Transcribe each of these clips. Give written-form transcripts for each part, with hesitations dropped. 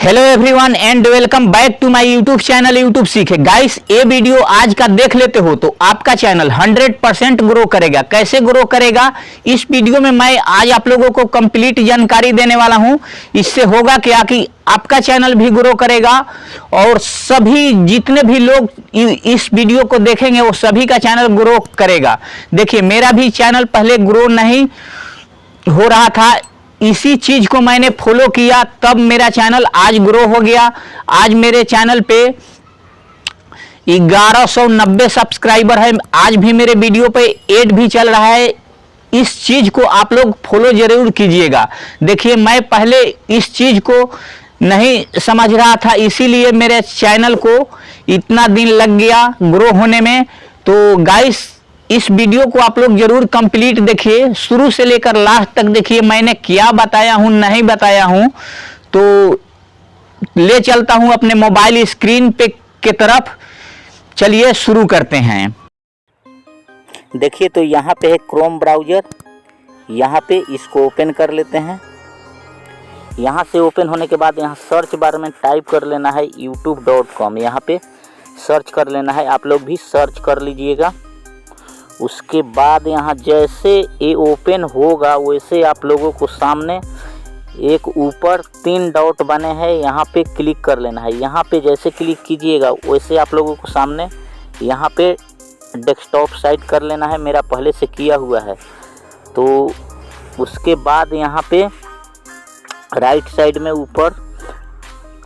Hello everyone and welcome back to my YouTube channel YouTube सीखे। Guys, ये video आज का देख लेते हो तो आपका चैनल 100% ग्रो करेगा। कैसे ग्रो करेगा, इस वीडियो में मैं आज आप लोगों को कंप्लीट जानकारी देने वाला हूं। इससे होगा क्या कि आपका चैनल भी ग्रो करेगा और सभी जितने भी लोग इस वीडियो को देखेंगे वो सभी का चैनल ग्रो करेगा। देखिए, मेरा भी चैनल पहले ग्रो नहीं हो रहा था, इसी चीज को मैंने फॉलो किया, तब मेरा चैनल आज ग्रो हो गया। आज मेरे चैनल पे 1190 सब्सक्राइबर है। आज भी मेरे वीडियो पे ऐड भी चल रहा है। इस चीज को आप लोग फॉलो जरूर कीजिएगा। देखिए, मैं पहले इस चीज को नहीं समझ रहा था, इसीलिए मेरे चैनल को इतना दिन लग गया ग्रो होने में। तो गाइस, इस वीडियो को आप लोग जरूर कंप्लीट देखिए, शुरू से लेकर लास्ट तक देखिए मैंने क्या बताया हूं नहीं बताया हूं। तो ले चलता हूं अपने मोबाइल स्क्रीन पे के तरफ। चलिए शुरू करते हैं। देखिए, तो यहाँ पे है क्रोम ब्राउज़र। यहाँ पे इसको ओपन कर लेते हैं। यहाँ से ओपन होने के बाद यहाँ सर्च बार में टाइप कर लेना है youtube.com। यहाँ पे सर्च कर लेना है, आप लोग भी सर्च कर लीजिएगा। उसके बाद यहाँ जैसे ये ओपन होगा वैसे आप लोगों को सामने एक ऊपर 3 डॉट बने हैं, यहाँ पे क्लिक कर लेना है। यहाँ पे जैसे क्लिक कीजिएगा वैसे आप लोगों को सामने यहाँ पे डेस्कटॉप साइट कर लेना है। मेरा पहले से किया हुआ है। तो उसके बाद यहाँ पे राइट साइड में ऊपर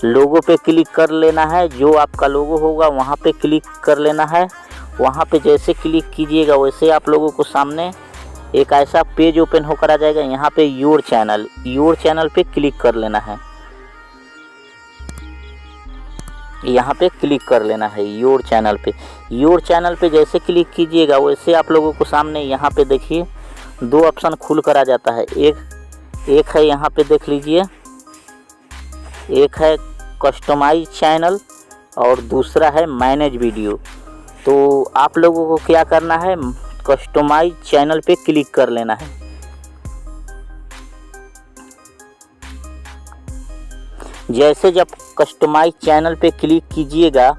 लोगो पे क्लिक कर लेना है। जो आपका लोगो होगा वहाँ पे क्लिक कर लेना है। वहाँ पे जैसे क्लिक कीजिएगा वैसे आप लोगों को सामने एक ऐसा पेज ओपन होकर आ जाएगा। यहाँ पे योर चैनल पे क्लिक कर लेना है। यहाँ पे क्लिक कर लेना है योर चैनल पे जैसे क्लिक कीजिएगा वैसे आप लोगों को सामने यहाँ पे देखिए 2 ऑप्शन खुल कर आ जाता है। एक है यहाँ पे देख लीजिए, एक है कस्टमाइज चैनल और दूसरा है मैनेज वीडियो। तो आप लोगों को क्या करना है, कस्टमाइज चैनल पे क्लिक कर लेना है। जैसे जब कस्टमाइज चैनल पे क्लिक कीजिएगा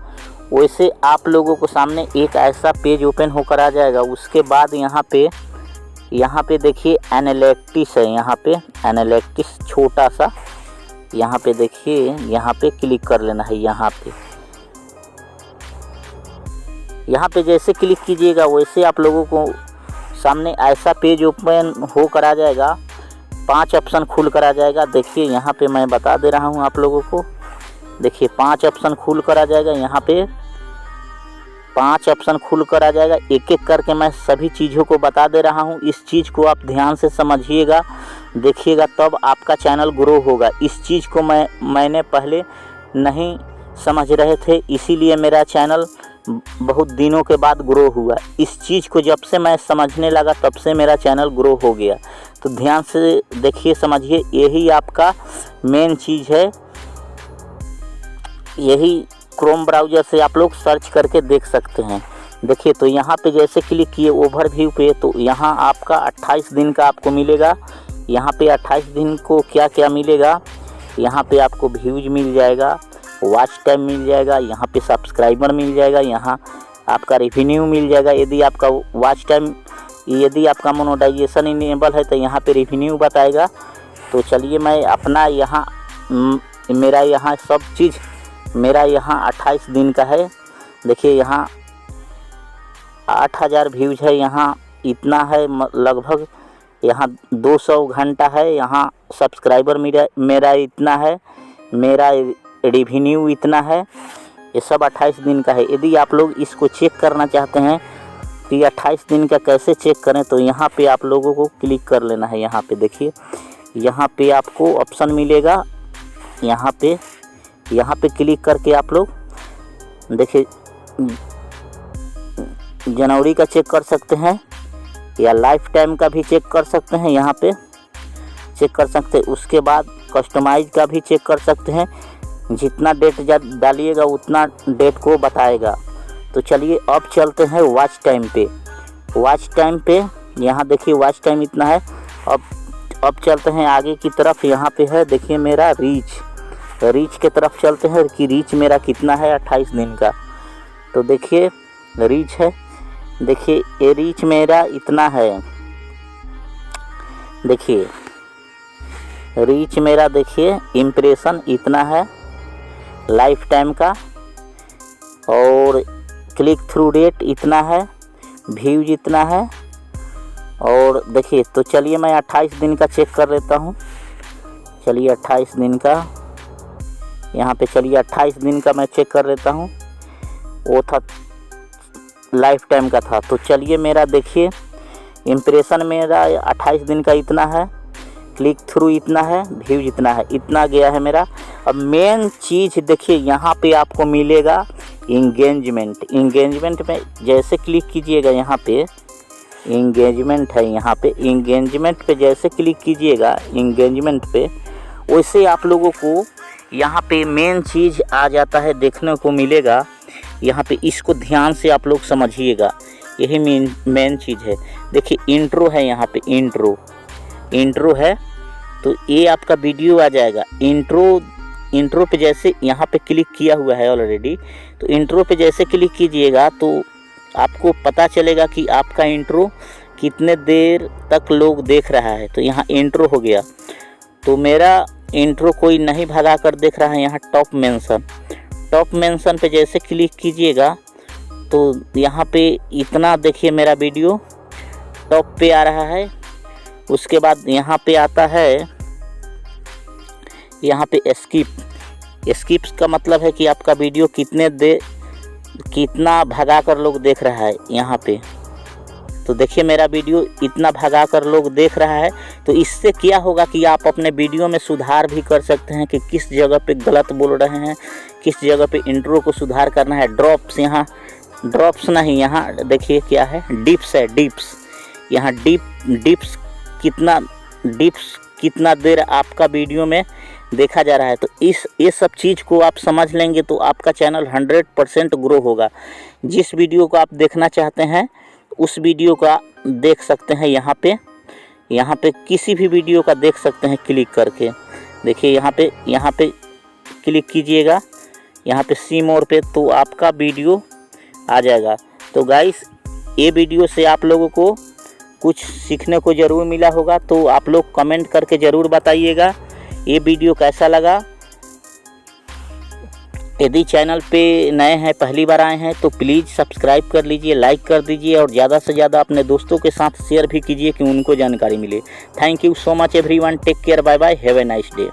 वैसे आप लोगों को सामने एक ऐसा पेज ओपन होकर आ जाएगा। उसके बाद यहाँ पे देखिए एनालिटिक्स है। यहाँ पे एनालिटिक्स छोटा सा यहाँ पे देखिए, यहाँ पे क्लिक कर लेना है। यहाँ पे जैसे क्लिक कीजिएगा वैसे आप लोगों को सामने ऐसा पेज ओपन होकर आ जाएगा। 5 ऑप्शन खुल कर आ जाएगा। देखिए, यहाँ पे मैं बता दे रहा हूँ आप लोगों को। देखिए, 5 ऑप्शन खुल कर आ जाएगा। यहाँ पे 5 ऑप्शन खुल कर आ जाएगा। एक एक करके मैं सभी चीज़ों को बता दे रहा हूँ। इस चीज़ को आप ध्यान से समझिएगा, देखिएगा, तब आपका चैनल ग्रो होगा। इस चीज़ को मैंने पहले नहीं समझ रहे थे, इसीलिए मेरा चैनल बहुत दिनों के बाद ग्रो हुआ। इस चीज़ को जब से मैं समझने लगा तब से मेरा चैनल ग्रो हो गया। तो ध्यान से देखिए, समझिए, यही आपका मेन चीज़ है। यही क्रोम ब्राउज़र से आप लोग सर्च करके देख सकते हैं। देखिए, तो यहाँ पे जैसे क्लिक किए ओवरव्यू पे, तो यहाँ आपका 28 दिन का आपको मिलेगा। यहाँ पे 28 दिन को क्या क्या मिलेगा, यहाँ पे आपको व्यूज मिल जाएगा, वॉच टाइम मिल जाएगा, यहाँ पे सब्सक्राइबर मिल जाएगा, यहाँ आपका रेवेन्यू मिल जाएगा। यदि आपका वॉच टाइम, यदि आपका मोनेटाइजेशन इनेबल है तो यहाँ पे रेवेन्यू बताएगा। तो चलिए, मैं अपना यहाँ मेरा यहाँ सब चीज़ मेरा यहाँ 28 दिन का है। देखिए, यहाँ 8000 व्यूज है, यहाँ इतना है लगभग, यहाँ 200 घंटा है, यहाँ सब्सक्राइबर मेरा इतना है, मेरा रेवेन्यू इतना है। ये सब 28 दिन का है। यदि आप लोग इसको चेक करना चाहते हैं कि 28 दिन का कैसे चेक करें, तो यहाँ पे आप लोगों को क्लिक कर लेना है। यहाँ पे देखिए, यहाँ पे आपको ऑप्शन मिलेगा। यहाँ पे क्लिक करके आप लोग देखिए जनवरी का चेक कर सकते हैं या लाइफ टाइम का भी चेक कर सकते हैं। यहाँ पे चेक कर सकते हैं। उसके बाद कस्टमाइज का भी चेक कर सकते हैं। जितना डेट डालिएगा उतना डेट को बताएगा। तो चलिए, अब चलते हैं वॉच टाइम पे। यहाँ देखिए, वॉच टाइम इतना है। अब चलते हैं आगे की तरफ। यहाँ पे है देखिए मेरा रीच। रीच के तरफ चलते हैं कि रीच मेरा कितना है 28 दिन का। तो देखिए रीच है, देखिए ये रीच मेरा इतना है, देखिए रीच मेरा, देखिए इम्प्रेशन इतना है लाइफ टाइम का, और क्लिक थ्रू रेट इतना है, व्यूज इतना है। और देखिए तो चलिए मैं 28 दिन का चेक कर लेता हूँ। चलिए 28 दिन का, यहाँ पे चलिए 28 दिन का मैं चेक कर लेता हूँ। वो था लाइफ टाइम का था। तो चलिए मेरा देखिए इम्प्रेशन मेरा 28 दिन का इतना है, क्लिक थ्रू इतना है, व्यूज इतना है, इतना गया है मेरा। अब मेन चीज़ देखिए यहाँ पे आपको मिलेगा इंगेजमेंट। इंगेजमेंट में जैसे क्लिक कीजिएगा, यहाँ पे इंगेजमेंट है, यहाँ पे इंगेजमेंट पे जैसे क्लिक कीजिएगा इंगेजमेंट पे, वैसे आप लोगों को यहाँ पे मेन चीज़ आ जाता है, देखने को मिलेगा। यहाँ पे इसको ध्यान से आप लोग समझिएगा, यही मेन चीज़ है। देखिए इंट्रो है, यहाँ पे इंट्रो है, तो ये आपका वीडियो आ जाएगा। इंट्रो पे जैसे यहाँ पे क्लिक किया हुआ है ऑलरेडी, तो इंट्रो पे जैसे क्लिक कीजिएगा तो आपको पता चलेगा कि आपका इंट्रो कितने देर तक लोग देख रहा है। तो यहाँ इंट्रो हो गया, तो मेरा इंट्रो कोई नहीं भगा कर देख रहा है। यहाँ टॉप मेंशन पे जैसे क्लिक कीजिएगा तो यहाँ पे इतना देखिए मेरा वीडियो टॉप पे आ रहा है। उसके बाद यहाँ पे आता है, यहाँ पे स्किप का मतलब है कि आपका वीडियो कितना भगा कर लोग देख रहा है यहाँ पे। तो देखिए मेरा वीडियो इतना भगा कर लोग देख रहा है। तो इससे क्या होगा कि आप अपने वीडियो में सुधार भी कर सकते हैं कि किस जगह पे गलत बोल रहे हैं, किस जगह पे इंट्रो को सुधार करना है। ड्रॉप्स, यहाँ ड्रॉप्स नहीं, यहाँ देखिए क्या है, डिप्स है, डिप्स। यहाँ डिप्स कितना देर आपका वीडियो में देखा जा रहा है। तो ये सब चीज़ को आप समझ लेंगे तो आपका चैनल 100% ग्रो होगा। जिस वीडियो को आप देखना चाहते हैं उस वीडियो का देख सकते हैं। यहाँ पे किसी भी वीडियो का देख सकते हैं क्लिक करके। देखिए यहाँ पे क्लिक कीजिएगा, यहाँ पे सी मोर पे, तो आपका वीडियो आ जाएगा। तो गाइस ये वीडियो से आप लोगों को कुछ सीखने को ज़रूर मिला होगा, तो आप लोग कमेंट करके ज़रूर बताइएगा ये वीडियो कैसा लगा। यदि चैनल पे नए हैं, पहली बार आए हैं, तो प्लीज़ सब्सक्राइब कर लीजिए, लाइक कर दीजिए और ज़्यादा से ज़्यादा अपने दोस्तों के साथ शेयर भी कीजिए कि उनको जानकारी मिले। Thank you so much everyone, take care, bye bye, have a nice day.